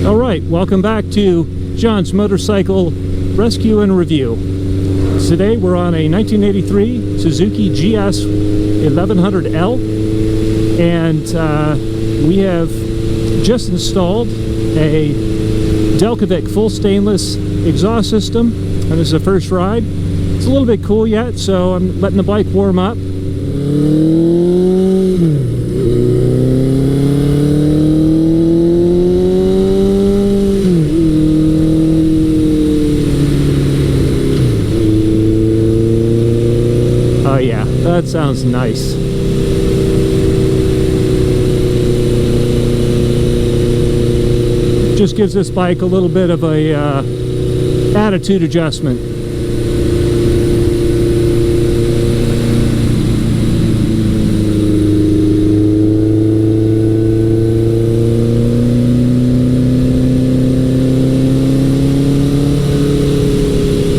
All right, welcome back to John's Motorcycle Rescue and Review. Today we're on a 1983 Suzuki GS1100L, and we have just installed a Delkevic full stainless exhaust system, and this is the first ride. It's a little bit cool yet, so I'm letting the bike warm up. Oh yeah, that sounds nice. Just gives this bike a little bit of a attitude adjustment.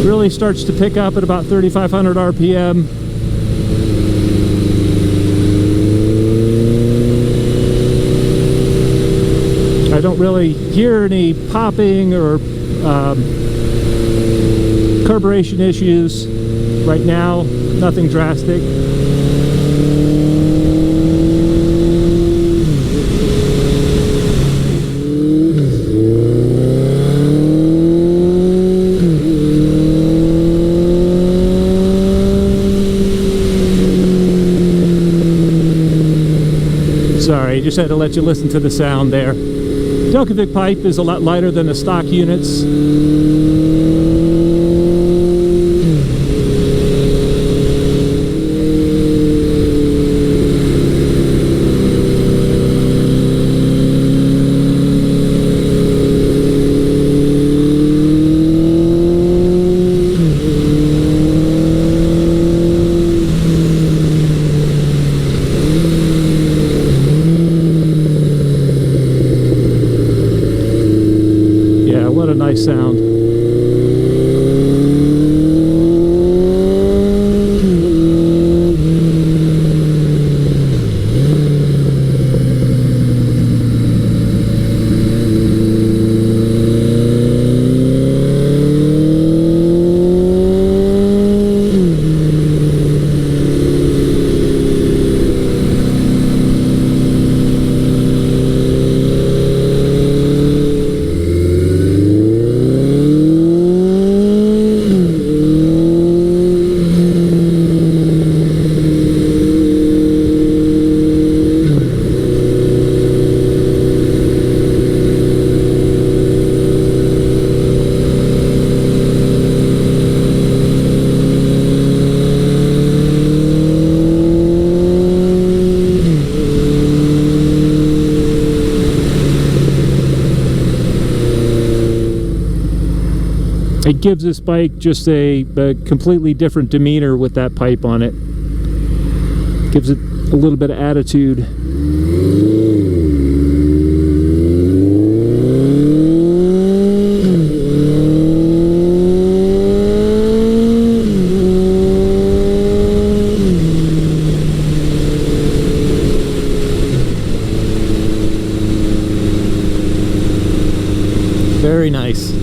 Really starts to pick up at about 3,500 RPM. I don't really hear any popping or carburation issues right now, nothing drastic. Sorry, just had to let you listen to the sound there. Delkevic pipe is a lot lighter than the stock units. What a nice sound. It gives this bike just a completely different demeanor with that pipe on it. Gives it a little bit of attitude. Very nice.